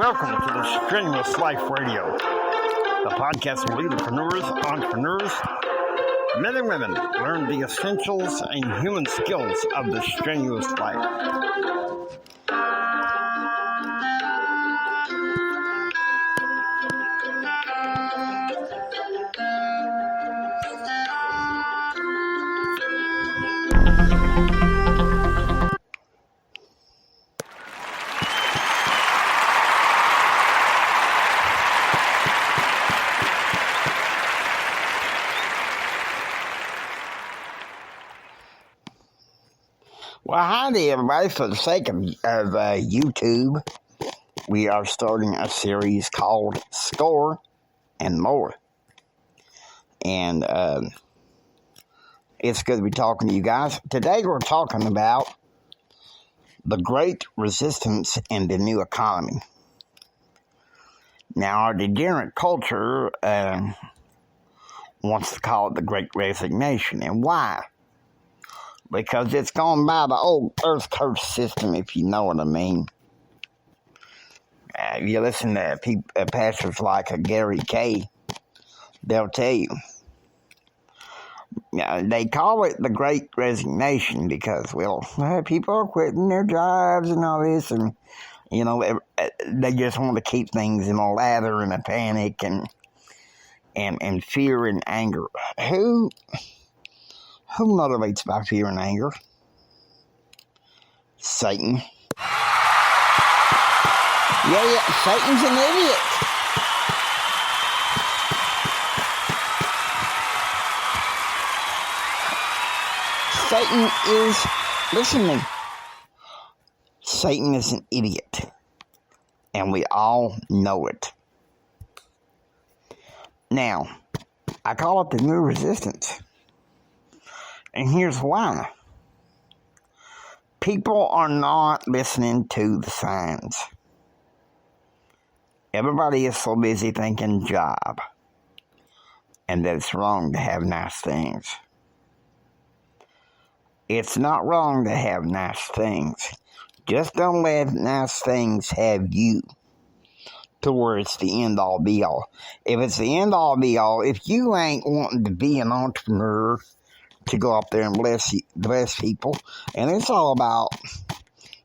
Welcome to the Strenuous Life Radio, the podcast where leaders, entrepreneurs, men and women learn the essentials and human skills of the strenuous life. Well, hi there, everybody. For the sake of YouTube, we are starting a series called Score and More. And it's good to be talking to you guys. Today we're talking about the Great Resistance and the New Economy. Now, our degenerate culture wants to call it the Great Resignation. And why? Because it's gone by the old earth curse system, if you know what I mean. If you listen to pastors like Gary Kay, they'll tell you. They call it the Great Resignation because, people are quitting their jobs and all this, and, they just want to keep things in a lather and a panic and fear and anger. Who motivates by fear and anger? Satan. Yeah, Satan's an idiot. Satan is, listen to me, Satan is an idiot. And we all know it. Now, I call it the new resistance. And here's why. People are not listening to the signs. Everybody is so busy thinking job. And that it's wrong to have nice things. It's not wrong to have nice things. Just don't let nice things have you to where it's the end all be all. If it's the end all be all, if you ain't wanting to be an entrepreneur to go up there and bless people, and it's all about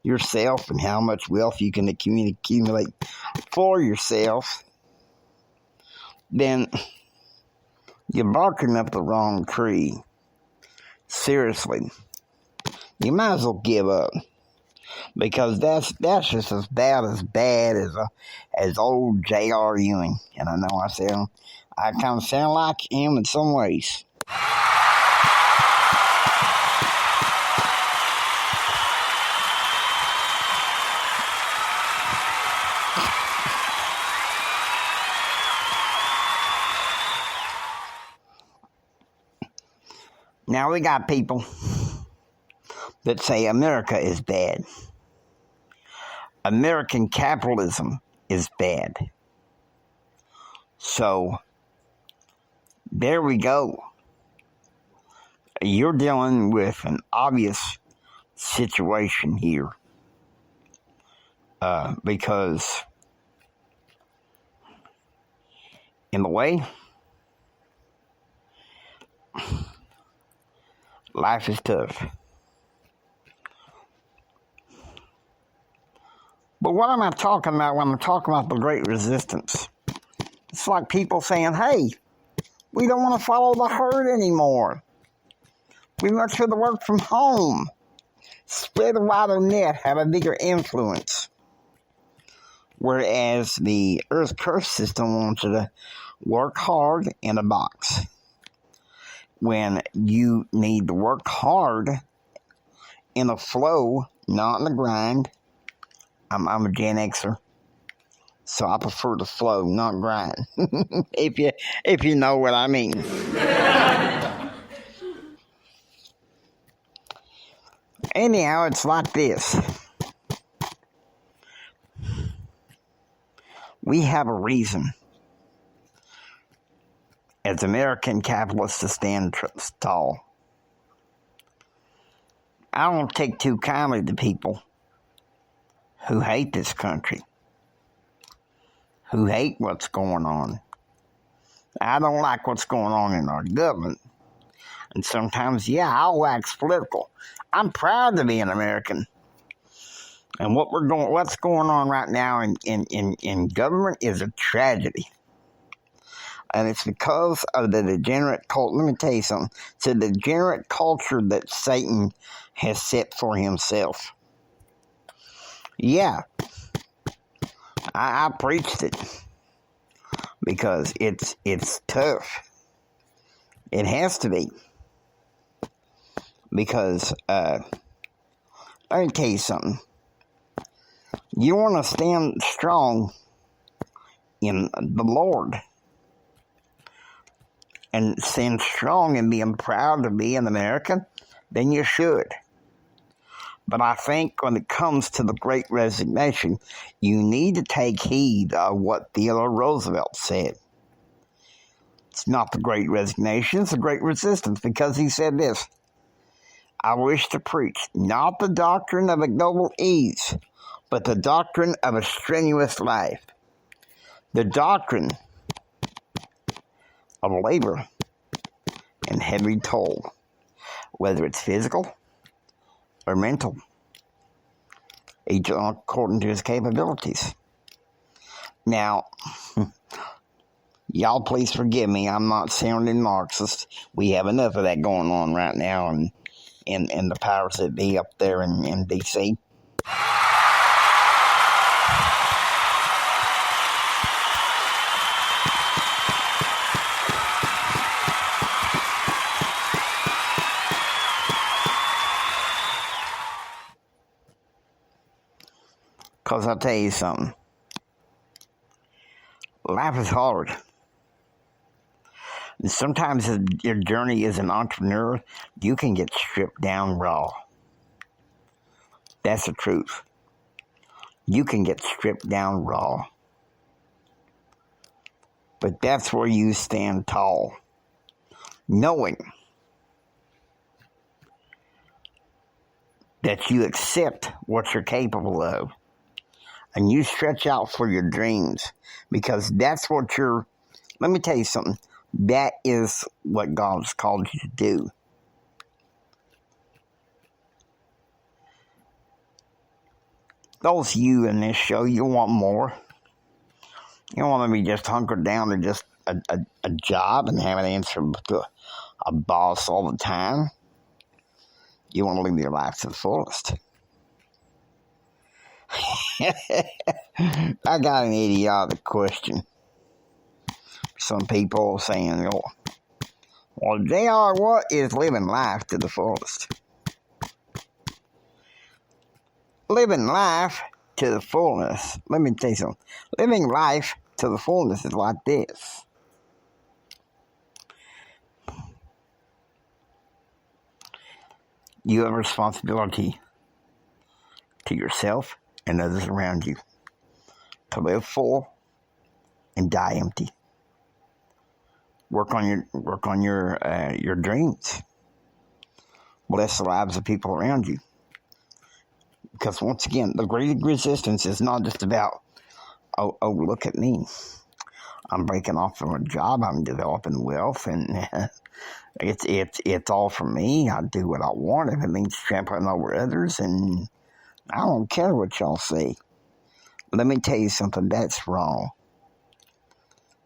yourself and how much wealth you can accumulate for yourself, then you're barking up the wrong tree. Seriously. You might as well give up. Because that's just as bad as old J.R. Ewing. And I know I kind of sound like him in some ways. Now we got people that say America is bad. American capitalism is bad. So, there we go. You're dealing with an obvious situation here. Because, in a way, life is tough. But what am I talking about when I'm talking about the Great Resistance? It's like people saying, hey, we don't want to follow the herd anymore. We much rather work from home. Spread a wider net, have a bigger influence. Whereas the earth curse system wants you to work hard in a box. When you need to work hard in a flow, not in a grind. I'm a Gen Xer, so I prefer the flow, not grind. if you know what I mean. Anyhow, it's like this. We have a reason as American capitalists to stand tall. I don't take too kindly to people who hate this country. who hate what's going on. I don't like what's going on in our government. And sometimes, yeah, I'll wax political. I'm proud to be an American. And what's going on right now in government is a tragedy. And it's because of the degenerate cult. Let me tell you something. It's a degenerate culture that Satan has set for himself. Yeah, I preached it because it's tough. It has to be. Because, let me tell you something. You want to stand strong in the Lord and stand strong in being proud to be an American, then you should. But I think when it comes to the Great Resignation, you need to take heed of what Theodore Roosevelt said. It's not the Great Resignation, it's the Great Resistance, because he said this: I wish to preach not the doctrine of ignoble ease, but the doctrine of a strenuous life. The doctrine of labor and heavy toll, whether it's physical or mental, each according to his capabilities. Now, y'all please forgive me, I'm not sounding Marxist. We have enough of that going on right now in the powers that be up there in D.C. Because I'll tell you something. Life is hard. And sometimes your journey as an entrepreneur, you can get stripped down raw. That's the truth. You can get stripped down raw. But that's where you stand tall. Knowing that you accept what you're capable of. And you stretch out for your dreams, because that's what let me tell you something, that is what God's called you to do. Those of you in this show, you want more. You don't want to be just hunkered down to just a job and have an answer to a boss all the time. You want to live your life to the fullest. I got an idiotic question. Some people saying, well, JR, what is living life to the fullest? Living life to the fullness. Let me tell you something. Living life to the fullness is like this. You have a responsibility to yourself and others around you to live full and die empty. Work on your dreams. Bless the lives of people around you. Because once again, the great resistance is not just about, oh, look at me. I'm breaking off from a job. I'm developing wealth, and it's all for me. I do what I want if it means trampling over others, and I don't care what y'all say. Let me tell you something. That's wrong.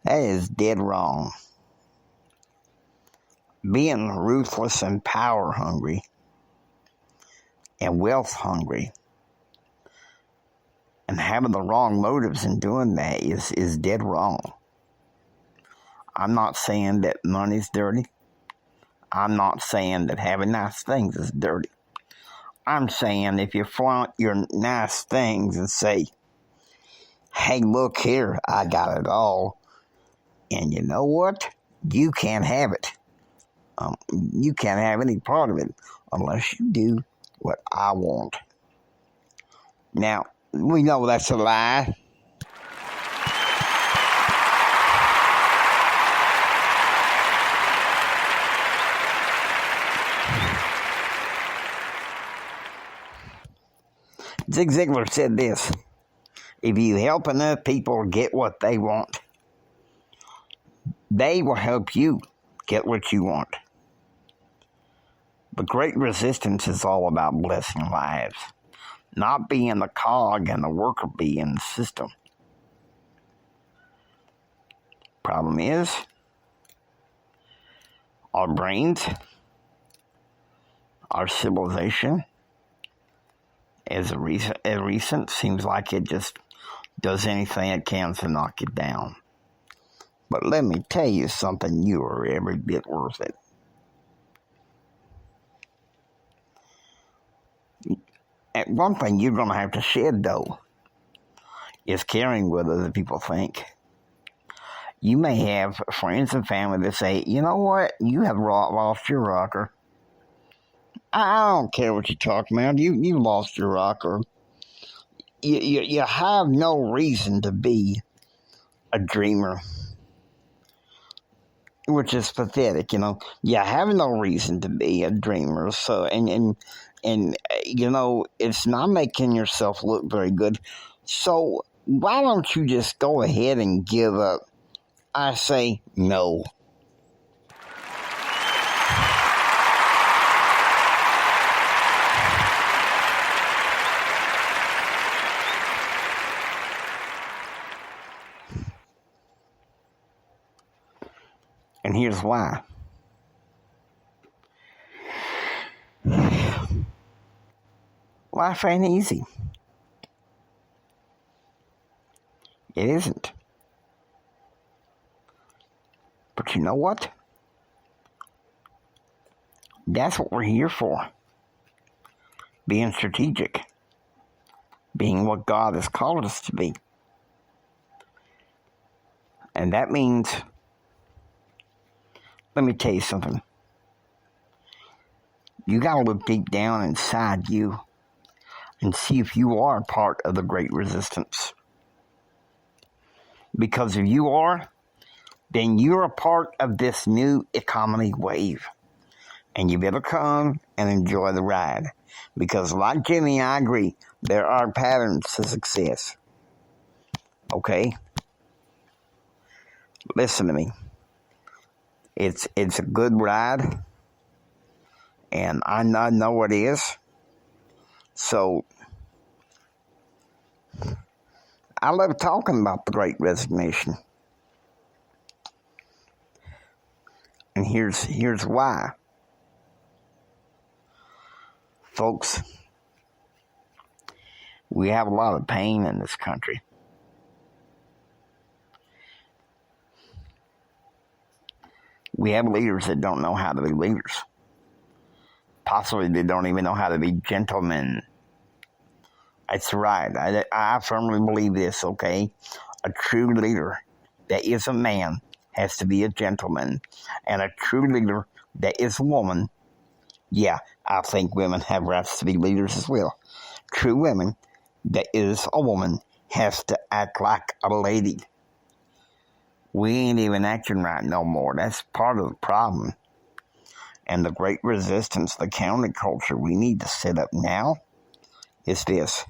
That is dead wrong. Being ruthless and power hungry and wealth hungry and having the wrong motives in doing that is dead wrong. I'm not saying that money's dirty. I'm not saying that having nice things is dirty. I'm saying if you flaunt your nice things and say, hey, look here, I got it all, and you know what? You can't have it. You can't have any part of it unless you do what I want. Now, we know that's a lie. Zig Ziglar said this: If you help enough people get what they want, they will help you get what you want. The great resistance is all about blessing lives, not being the cog and the worker bee in the system. Problem is, our brains, our civilization, as recent, seems like it just does anything it can to knock it down. But let me tell you something, you are every bit worth it. And one thing you're going to have to shed, though, is caring what other people think. You may have friends and family that say, you know what, you have lost your rocker. I don't care what you're talking about. You lost your rocker. You have no reason to be a dreamer, which is pathetic, you know. You have no reason to be a dreamer. So, and you know, it's not making yourself look very good. So why don't you just go ahead and give up? I say no. And here's why. Life ain't easy. It isn't. But you know what? That's what we're here for. Being strategic. Being what God has called us to be. And that means, let me tell you something. You got to look deep down inside you and see if you are part of the great resistance. Because if you are, then you're a part of this new economy wave. And you better come and enjoy the ride. Because like Jimmy, I agree, there are patterns to success. Okay? Listen to me. It's a good ride. And I know it is. So, I love talking about the Great Resignation. And here's why. Folks, we have a lot of pain in this country. We have leaders that don't know how to be leaders. Possibly they don't even know how to be gentlemen. That's right. I firmly believe this, okay? A true leader that is a man has to be a gentleman. And a true leader that is a woman, yeah, I think women have rights to be leaders as well. True women that is a woman has to act like a lady. We ain't even acting right no more. That's part of the problem. And the great resistance, the counterculture we need to set up now is this.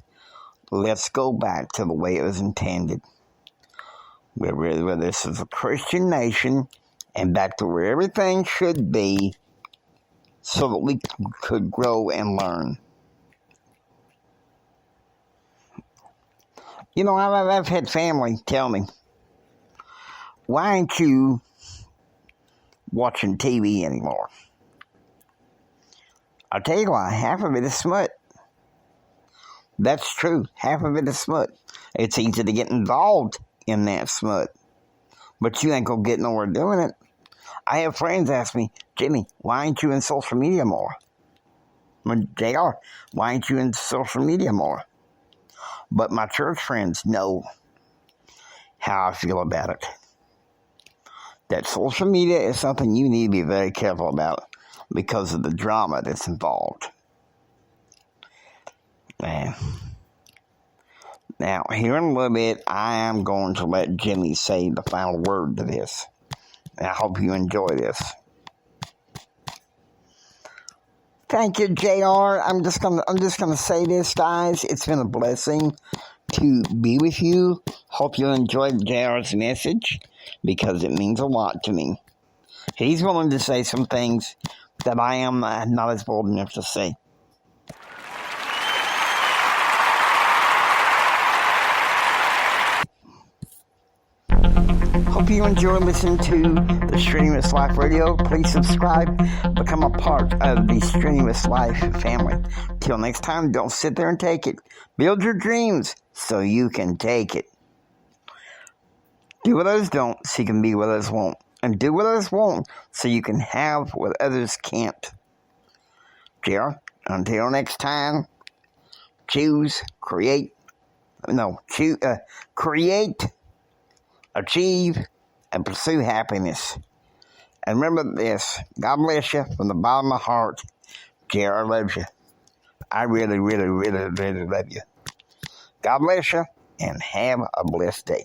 Let's go back to the way it was intended. Where this is a Christian nation and back to where everything should be so that we could grow and learn. You know, I've had family tell me, why aren't you watching TV anymore? I'll tell you why, half of it is smut. That's true, half of it is smut. It's easy to get involved in that smut, but you ain't gonna get nowhere doing it. I have friends ask me, Jimmy, why ain't you in social media more? JR, why ain't you in social media more? But my church friends know how I feel about it. That social media is something you need to be very careful about because of the drama that's involved. Man. Now, here in a little bit, I am going to let Jimmy say the final word to this. And I hope you enjoy this. Thank you, JR. I'm just gonna say this, guys. It's been a blessing to be with you. Hope you enjoyed JR's message because it means a lot to me. He's willing to say some things that I am not as bold enough to say. Hope you enjoy listening to the Strenuous Life Radio. Please subscribe, become a part of the Strenuous Life family. Till next time, don't sit there and take it. Build your dreams so you can take it. Do what others don't so you can be what others won't. And do what others won't so you can have what others can't. JR, until next time, create, achieve, and pursue happiness. And remember this, God bless you from the bottom of my heart. JR loves you. I really, really, really, really love you. God bless you, and have a blessed day.